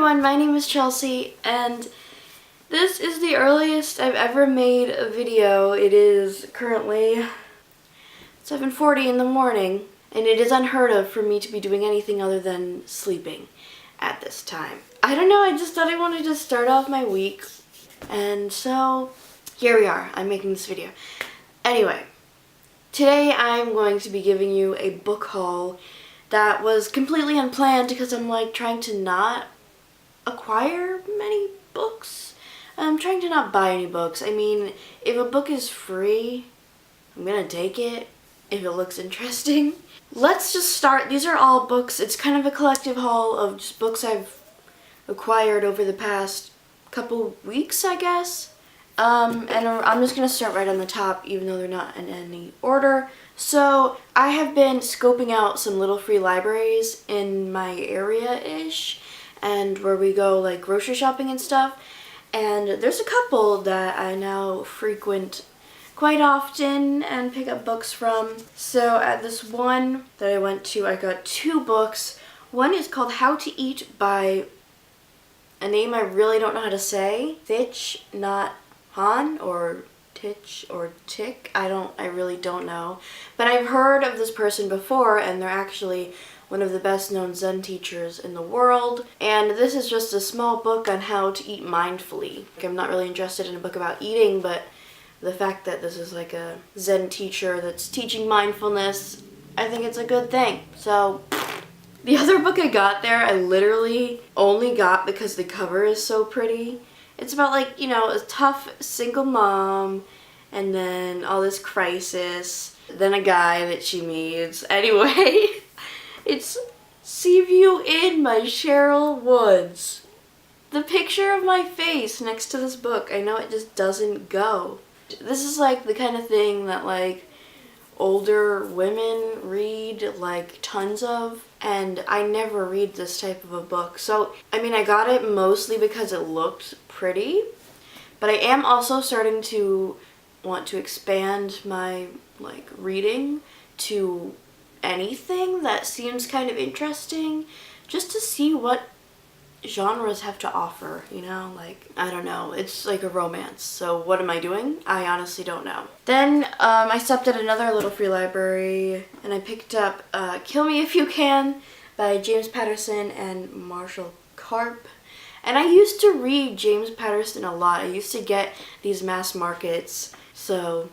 everyone, my name is Chelsea, and this is the earliest I've ever made a video. It is currently 7:40 in the morning, and it is unheard of for me to be doing anything other than sleeping at this time. I don't know, I just thought I wanted to start off my week, and so here we are, I'm making this video. Anyway, today I'm going to be giving you a book haul that was completely unplanned because I'm like trying to not acquire many books. I'm trying to not buy any books. I mean, if a book is free, I'm gonna take it if it looks interesting. Let's just start. These are all books. It's kind of a collective haul of just books I've acquired over the past couple weeks, I guess. And I'm just gonna start right on the top, even though they're not in any order. So I have been scoping out some little free libraries in my area-ish, and where we go like grocery shopping and stuff. And there's a couple that I now frequent quite often and pick up books from. So at this one that I went to, I got two books. One is called How to Eat by a name I really don't know how to say. Thich Nhat Hanh or Titch or Tick. I really don't know. But I've heard of this person before, and they're actually one of the best known Zen teachers in the world. And this is just a small book on how to eat mindfully. I'm not really interested in a book about eating, but the fact that this is like a Zen teacher that's teaching mindfulness, I think it's a good thing. So the other book I got there, I literally only got because the cover is so pretty. It's about like, you know, a tough single mom and then all this crisis, then a guy that she meets. Anyway, it's See View In by Cheryl Woods. The picture of my face next to this book, I know it just doesn't go. This is like the kind of thing that like older women read like tons of, and I never read this type of a book. So, I mean, I got it mostly because it looked pretty, but I am also starting to want to expand my like reading to anything that seems kind of interesting, just to see what genres have to offer, you know? Like, I don't know, it's like a romance, so what am I doing? I honestly don't know. Then I stopped at another little free library and I picked up Kill Me If You Can by James Patterson and Marshall Karp. And I used to read James Patterson a lot. I used to get these mass markets, so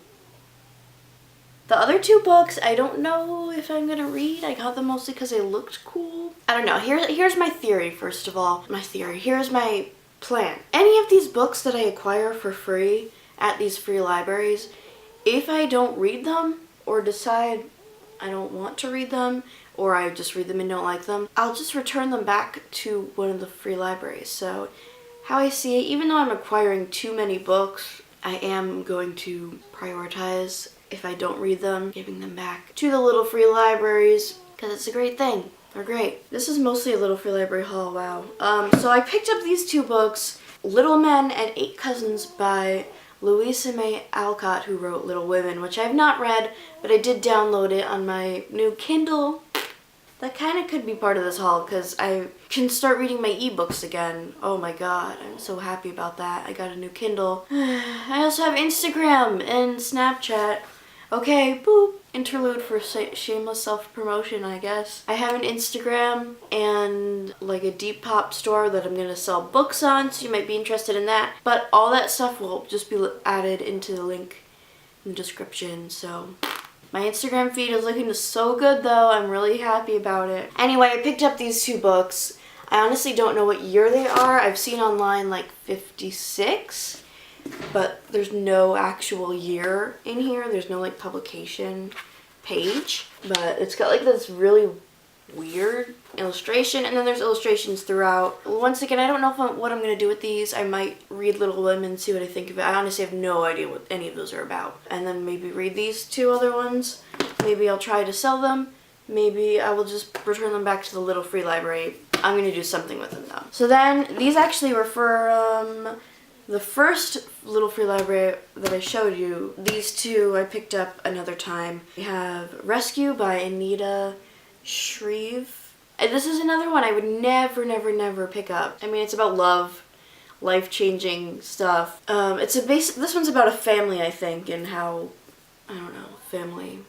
the other two books, I don't know if I'm gonna read. I got them mostly because they looked cool. I don't know. Here's my theory, first of all. Here's my plan. Any of these books that I acquire for free at these free libraries, if I don't read them or decide I don't want to read them, or I just read them and don't like them, I'll just return them back to one of the free libraries. So how I see it, even though I'm acquiring too many books, I am going to prioritize, if I don't read them, giving them back to the little free libraries, because it's a great thing. They're great. This is mostly a little free library haul, wow. So I picked up these two books, Little Men and Eight Cousins by Louisa May Alcott, who wrote Little Women, which I've not read, but I did download it on my new Kindle. That kind of could be part of this haul, because I can start reading my ebooks again. Oh my god, I'm so happy about that. I got a new Kindle. I also have Instagram and Snapchat. Okay, boop. Interlude for shameless self-promotion, I guess. I have an Instagram and like a Depop store that I'm gonna sell books on, so you might be interested in that. But all that stuff will just be added into the link in the description, so my Instagram feed is looking so good though. I'm really happy about it. Anyway, I picked up these two books. I honestly don't know what year they are. I've seen online like 56, but there's no actual year in here. There's no like publication page, but it's got like this really weird illustration, and then there's illustrations throughout. Once again, I don't know what I'm going to do with these. I might read Little Women, see what I think of it. I honestly have no idea what any of those are about. And then maybe read these two other ones. Maybe I'll try to sell them. Maybe I will just return them back to the little free library. I'm going to do something with them though. So then, these actually were for the first little free library that I showed you. These two I picked up another time. We have Rescue by Anita Shreve. And this is another one I would never, never, never pick up. I mean, it's about love, life-changing stuff. This one's about a family, I think, and how, I don't know, family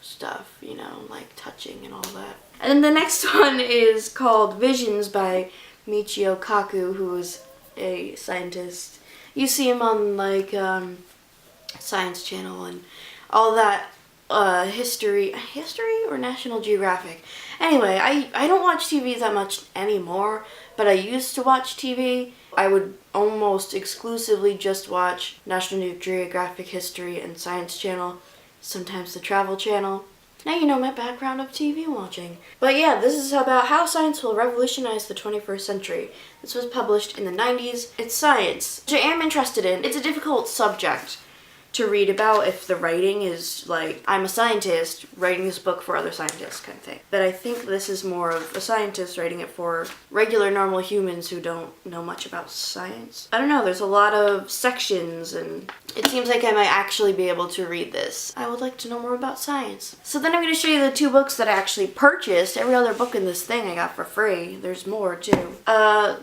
stuff, you know, like touching and all that. And then the next one is called Visions by Michio Kaku, who is a scientist. You see him on like Science Channel and all that history or National Geographic. Anyway, I don't watch TV that much anymore, but I used to watch TV. I would almost exclusively just watch National Geographic History and Science Channel, sometimes the Travel Channel. Now you know my background of TV watching. But yeah, this is about how science will revolutionize the 21st century. This was published in the 90s. It's science, which I am interested in. It's a difficult subject to read about if the writing is like, I'm a scientist writing this book for other scientists kind of thing. But I think this is more of a scientist writing it for regular normal humans who don't know much about science. I don't know, there's a lot of sections and it seems like I might actually be able to read this. I would like to know more about science. So then I'm going to show you the 2 books that I actually purchased. Every other book in this thing I got for free. There's more too.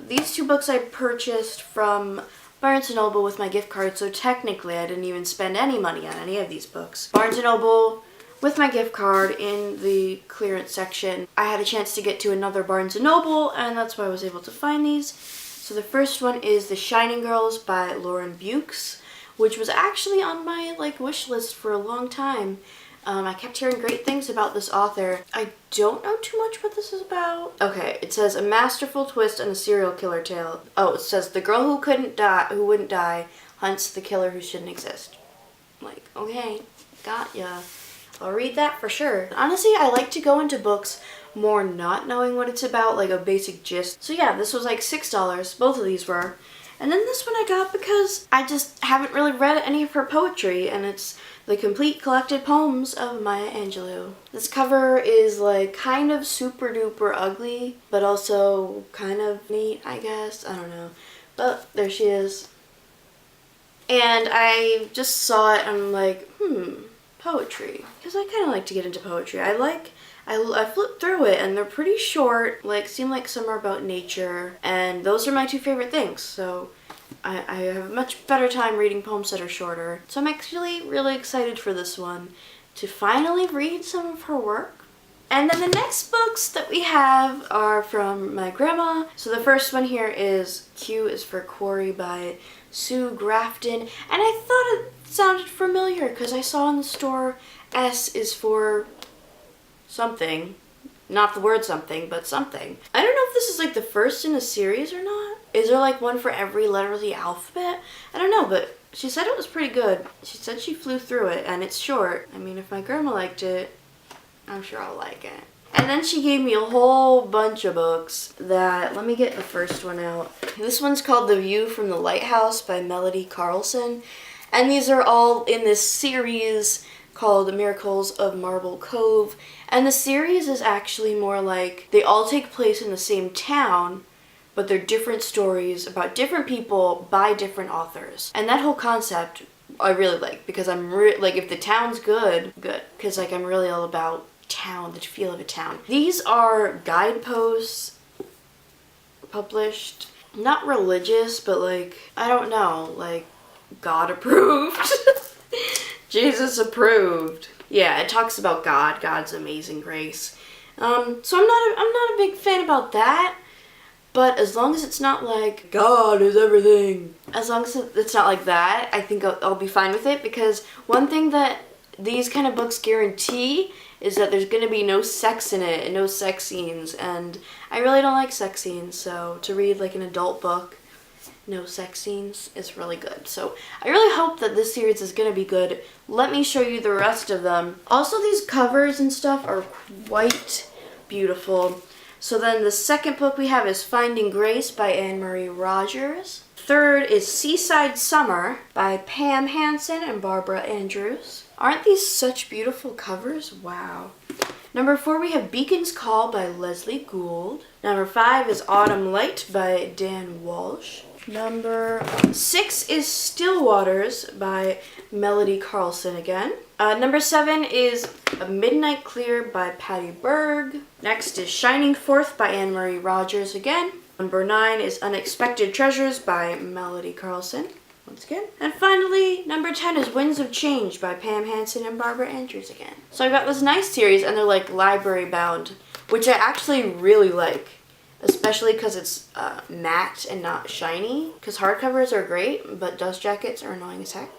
These 2 books I purchased from Barnes & Noble with my gift card, so technically I didn't even spend any money on any of these books. Barnes & Noble with my gift card in the clearance section. I had a chance to get to another Barnes & Noble, and that's why I was able to find these. So the first one is The Shining Girls by Lauren Bukes, which was actually on my wish list for a long time. I kept hearing great things about this author. I don't know too much what this is about. Okay, it says a masterful twist on a serial killer tale. Oh, it says the girl who wouldn't die hunts the killer who shouldn't exist. Like, okay, got ya. I'll read that for sure. Honestly, I like to go into books more not knowing what it's about, like a basic gist. So yeah, this was like $6. Both of these were. And then this one I got because I just haven't really read any of her poetry, and it's The Complete Collected Poems of Maya Angelou. This cover is like kind of super duper ugly, but also kind of neat, I guess. I don't know. But there she is. And I just saw it and I'm like, poetry. Because I kind of like to get into poetry. I flipped through it and they're pretty short, seem like some are about nature, and those are my 2 favorite things, so I have a much better time reading poems that are shorter. So I'm actually really excited for this one, to finally read some of her work. And then the next books that we have are from my grandma. So the first one here is Q is for Quarry by Sue Grafton, and I thought it sounded familiar because I saw in the store S is for something. Not the word something, but something. I don't know if this is like the first in a series or not. Is there like one for every letter of the alphabet? I don't know, but she said it was pretty good. She said she flew through it, and it's short. I mean, if my grandma liked it, I'm sure I'll like it. And then she gave me a whole bunch of books that, let me get the first one out. This one's called The View from the Lighthouse by Melody Carlson. And these are all in this series called Miracles of Marble Cove. And the series is actually more like they all take place in the same town, but they're different stories about different people by different authors. And that whole concept I really like, because I'm if the town's good, because I'm really all about town, the feel of a town. These are guideposts published, not religious, but I don't know, God approved. Jesus approved. Yeah, it talks about God, God's amazing grace. So I'm not a big fan about that, but as long as it's not like God is everything, as long as it's not like that, I think I'll be fine with it, because one thing that these kind of books guarantee is that there's going to be no sex in it and no sex scenes, and I really don't like sex scenes, so to read an adult book, no sex scenes, is really good. So I really hope that this series is going to be good. Let me show you the rest of them. Also, these covers and stuff are quite beautiful. So then the second book we have is Finding Grace by Anne-Marie Rogers. Third is Seaside Summer by Pam Hansen and Barbara Andrews. Aren't these such beautiful covers? Wow. Number 4, we have Beacon's Call by Leslie Gould. Number 5 is Autumn Light by Dan Walsh. Number 6 is Still Waters by Melody Carlson again. Number 7 is A Midnight Clear by Patty Berg. Next is Shining Forth by Anne Marie Rogers again. Number 9 is Unexpected Treasures by Melody Carlson, once again. And finally, number 10 is Winds of Change by Pam Hansen and Barbara Andrews again. So I've got this nice series, and they're like library bound, which I actually really like. Especially because it's matte and not shiny. Because hardcovers are great, but dust jackets are annoying as heck.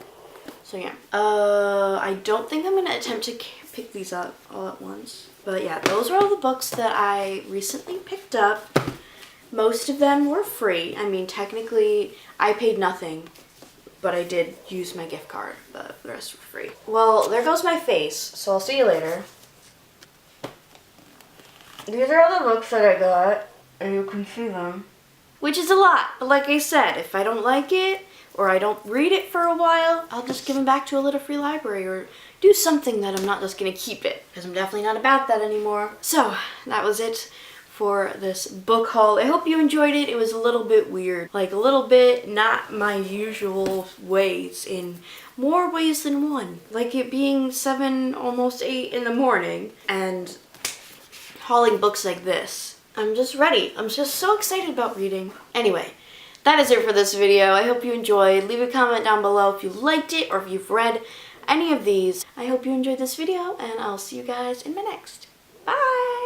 So yeah. I don't think I'm going to attempt to pick these up all at once. But yeah, those are all the books that I recently picked up. Most of them were free. I mean, technically, I paid nothing. But I did use my gift card, but the rest were free. Well, there goes my face, so I'll see you later. These are all the books that I got. And you can see them. Which is a lot, but like I said, if I don't like it, or I don't read it for a while, I'll just give them back to a little free library, or do something that I'm not just gonna keep it, because I'm definitely not about that anymore. So, that was it for this book haul. I hope you enjoyed it. It was a little bit weird, like a little bit not my usual ways, in more ways than one. Like it being 7, almost 8 in the morning, and hauling books like this. I'm just ready. I'm just so excited about reading. Anyway, that is it for this video. I hope you enjoyed. Leave a comment down below if you liked it or if you've read any of these. I hope you enjoyed this video, and I'll see you guys in my next. Bye!